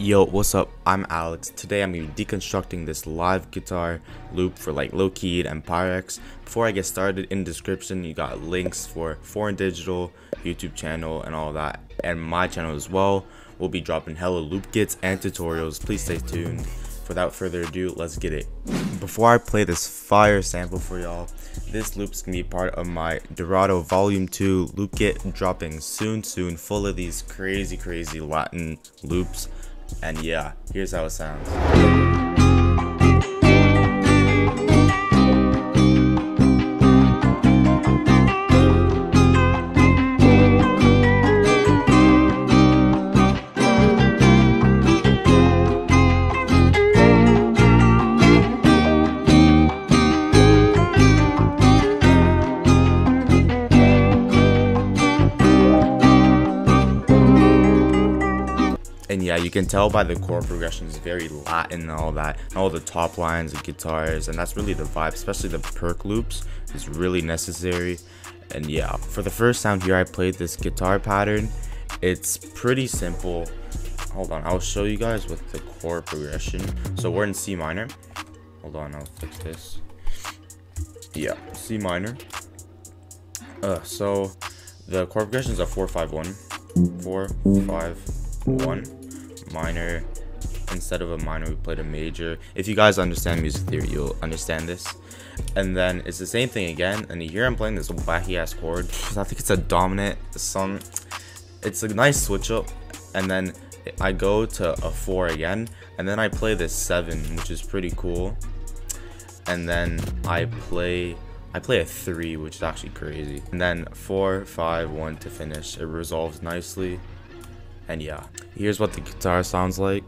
Yo, what's up? I'm Alex. Today I'm going to be deconstructing this live guitar loop for like Lil Keed and Pyrex. Before I get started, in the description you got links for Foreign Digital, YouTube channel and all that, and my channel as well. We'll be dropping hella loop kits and tutorials. Please stay tuned. Without further ado, let's get it. Before I play this fire sample for y'all, this loop's gonna be part of my Dorado Volume 2 loop kit, dropping soon, full of these crazy Latin loops. And yeah, here's how it sounds. And yeah, you can tell by the chord progression is very Latin and all that, and all the top lines of guitars, and that's really the vibe. Especially the Perc Loops is really necessary. And yeah, for the first sound here, I played this guitar pattern. It's pretty simple. Hold on, I'll show you guys with the chord progression. So we're in C minor. Hold on, I'll fix this. Yeah, C minor. So the chord progressions are 4-5-1, 4-5-1. Minor. Instead of a minor, we played a major. If you guys understand music theory, you'll understand this. And then it's the same thing again, and here I'm playing this wacky ass chord. I think it's a dominant song. It's a nice switch up, and then I go to a 4 again, and then I play this 7, which is pretty cool. And then I play a 3, which is actually crazy. And then 4-5-1 to finish. It resolves nicely. And yeah, here's what the guitar sounds like.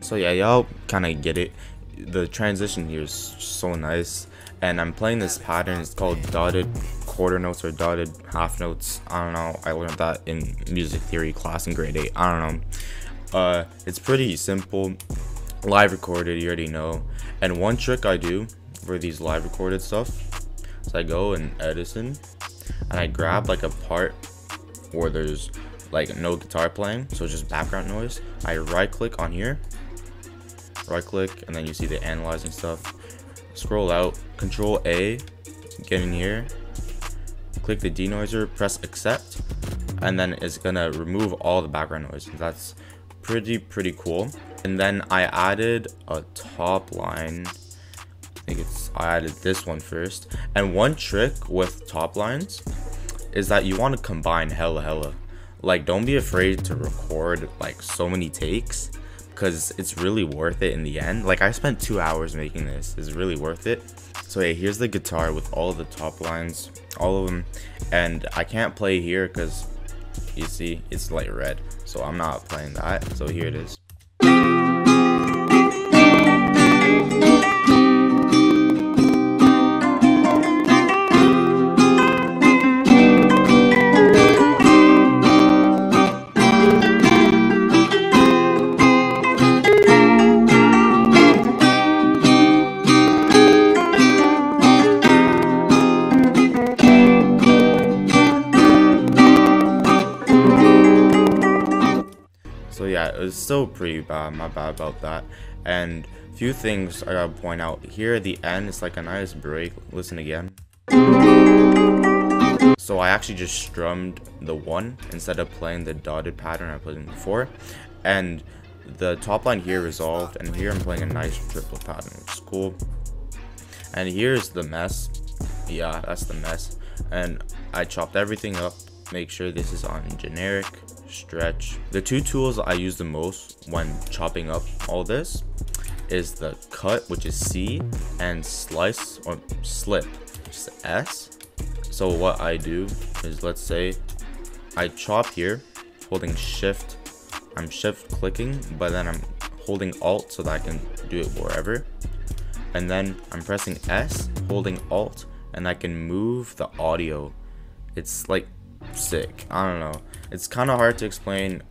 So yeah, y'all kind of get it. The transition here is so nice. And I'm playing this pattern. It's called dotted quarter notes or dotted half notes. I don't know, I learned that in music theory class in grade 8. I don't know. It's pretty simple, live recorded, you already know. And one trick I do for these live recorded stuff is I go in Edison and I grab like a part where there's like no guitar playing, so it's just background noise. I right click on here, right click, and then you see the analyzing stuff. Scroll out, Control A, get in here, click the denoiser, press accept, and then it's gonna remove all the background noise. That's pretty cool. And then I added a top line. I added this one first. And one trick with top lines is that you want to combine hella. Like, don't be afraid to record like so many takes, because it's really worth it in the end. Like, I spent 2 hours making this. It's really worth it. So yeah, here's the guitar with all of the top lines, all of them. And I can't play here because you see it's light red, so I'm not playing that. So here it is. So yeah, it was still pretty bad, my bad about that. And few things I gotta point out. Here at the end, it's like a nice break. Listen again. So I actually just strummed the 1 instead of playing the dotted pattern I played in before. And the top line here resolved, and here I'm playing a nice triple pattern, which is cool. And here's the mess. Yeah, that's the mess. And I chopped everything up. Make sure this is on generic, stretch. The two tools I use the most when chopping up all this is the cut, which is C, and slice or slip, which is S. So what I do is, let's say I chop here holding shift. I'm shift clicking, but then I'm holding alt so that I can do it wherever. And then I'm pressing S, holding alt, and I can move the audio. It's like sick. I don't know, it's kind of hard to explain.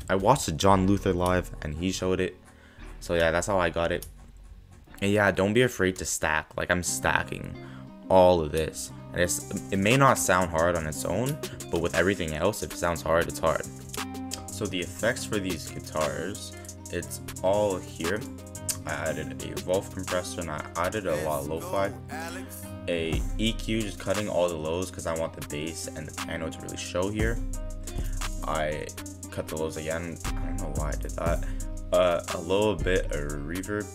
I watched John Luther live and he showed it, so yeah, that's how I got it. And yeah, don't be afraid to stack. Like, I'm stacking all of this, and it may not sound hard on its own, but with everything else, if it sounds hard, it's hard. So the effects for these guitars, it's all here. I added a Wolf compressor and I added a lot of lo-fi, a EQ just cutting all the lows because I want the bass and the piano to really show here. I cut the lows again, I don't know why I did that. A little bit of reverb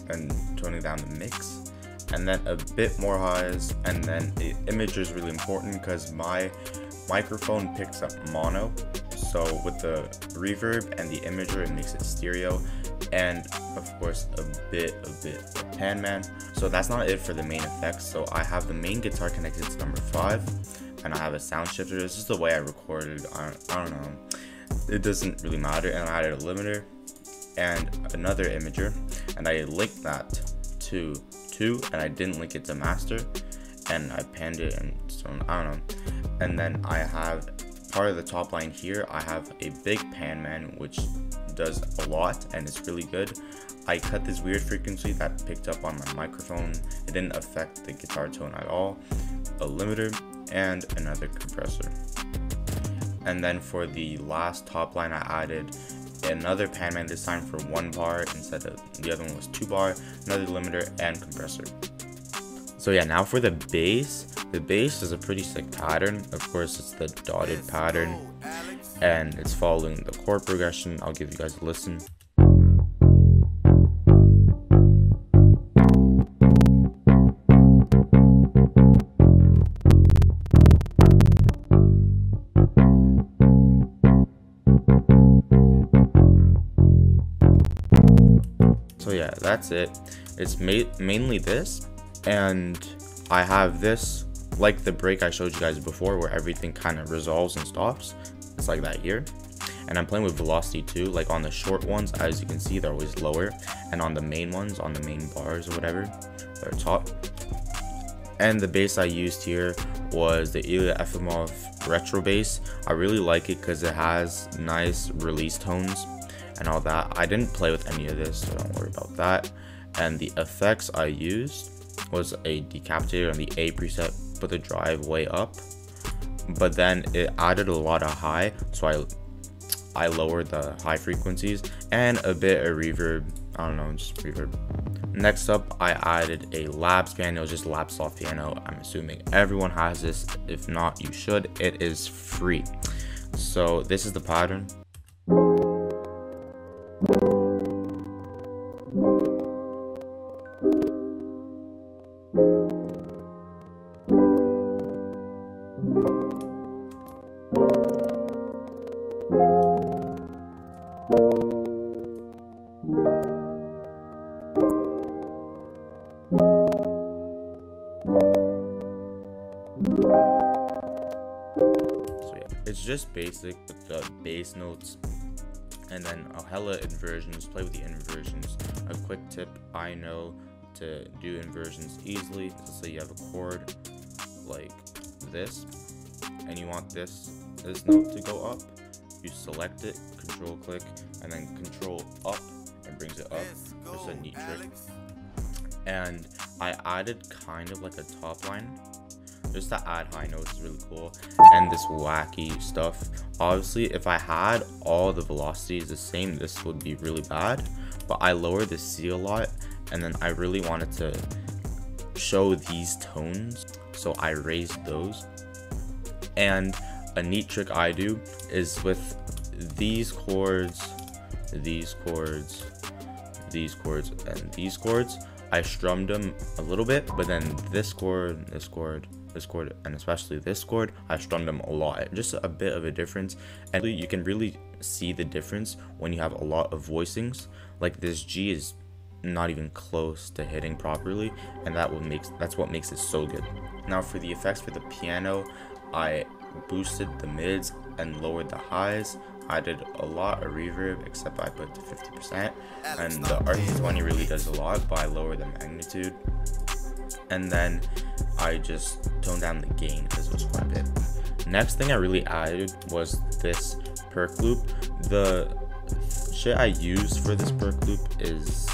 and toning down the mix, and then a bit more highs, and then the imager is really important because my microphone picks up mono, so with the reverb and the imager it makes it stereo, and of course a bit of pan man. So that's not it for the main effects. So I have the main guitar connected to number 5, and I have a sound shifter. This is the way I recorded. I don't know, it doesn't really matter. And I added a limiter and another imager, and I linked that to 2, and I didn't link it to master, and I panned it, and so I don't know. And then I have part of the top line here, I have a big pan man which does a lot and it's really good. I cut this weird frequency that picked up on my microphone. It didn't affect the guitar tone at all. A limiter and another compressor. And then for the last top line, I added another pan man, this time for 1 bar instead of the other one was 2 bar, another limiter and compressor. So yeah, now for the bass. The bass is a pretty sick pattern. Of course, it's the dotted pattern and it's following the chord progression. I'll give you guys a listen. So yeah, that's it. It's mainly this, and I have this, like the break I showed you guys before where everything kind of resolves and stops. It's like that here. And I'm playing with velocity too. Like on the short ones, as you can see, they're always lower, and on the main ones, on the main bars or whatever, they're top. And the bass I used here was the Ilya Efimov retro bass. I really like it because it has nice release tones and all that. I didn't play with any of this, so don't worry about that. And the effects I used was a decapitator on the A preset, put the drive way up, but then it added a lot of high, so I lowered the high frequencies, and a bit of reverb. I don't know, just reverb. Next up, I added a lap piano, just lap soft piano. I'm assuming everyone has this. If not, you should. It is free. So this is the pattern. So yeah, it's just basic with the bass notes and then a hella inversions. Play with the inversions. A quick tip I know to do inversions easily. Let's say you have a chord like this and you want this note to go up. You select it, control click, and then control up, and brings it up. It's a neat trick. And I added kind of like a top line just to add high notes. Is really cool. And this wacky stuff. Obviously, if I had all the velocities the same, this would be really bad, but I lowered the C a lot, and then I really wanted to show these tones, so I raised those. And a neat trick I do is with these chords, these chords, these chords, and these chords, I strummed them a little bit, but then this chord, this chord, this chord, and especially this chord, I strummed them a lot. Just a bit of a difference, and you can really see the difference when you have a lot of voicings. Like this G is not even close to hitting properly, and that's what makes it so good. Now for the effects for the piano, I boosted the mids and lowered the highs. I did a lot of reverb, except I put to 50%, and the RP20 really does a lot, but I lowered the magnitude. And then I just toned down the gain because it was quite a bit. Next thing I really added was this Perc Loop. The shit I use for this Perc Loop is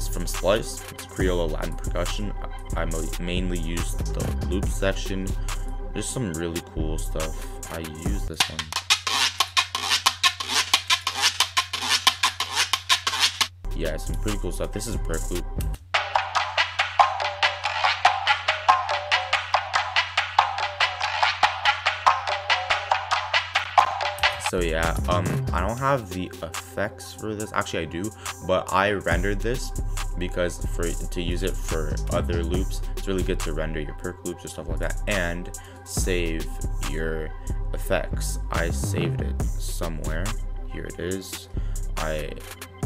from Splice. It's Creole Latin percussion. I mainly use the loop section. There's some really cool stuff. I use this one. Yeah, some pretty cool stuff. This is a Perc Loop. So yeah, I don't have the effects for this. Actually, I do, but I rendered this because to use it for other loops, it's really good to render your Perc loops or stuff like that and save your effects. I saved it somewhere. Here it is. I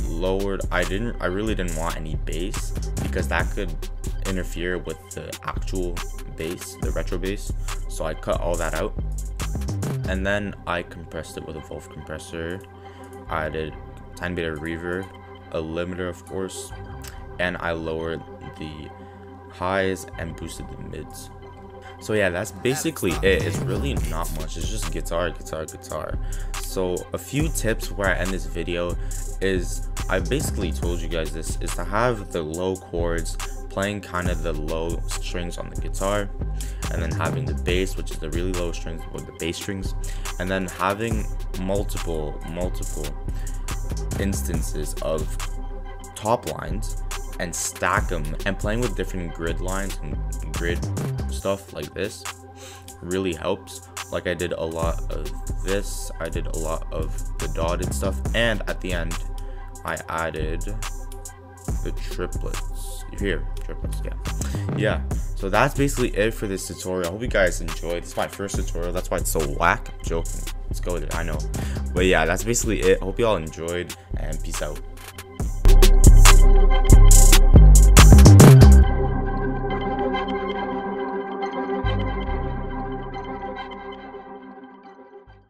really didn't want any bass because that could interfere with the actual bass, the retro bass. So I cut all that out. And then I compressed it with a Wolf compressor. I added a tiny bit of reverb, a limiter of course, and I lowered the highs and boosted the mids. So yeah, that's basically it. It's really not much. It's just guitar. So a few tips where I end this video is, I basically told you guys this, is to have the low chords playing kind of the low strings on the guitar, and then having the bass, which is the really low strings, or the bass strings, and then having multiple instances of top lines and stack them, and playing with different grid lines and grid stuff like this really helps. Like I did a lot of this, I did a lot of the dotted stuff, and at the end I added the triplets. Here, triplets, yeah. So that's basically it for this tutorial. I hope you guys enjoyed. This is my first tutorial, that's why it's so whack. I'm joking, let's go with it, I know. But yeah, that's basically it. Hope you all enjoyed, and peace out.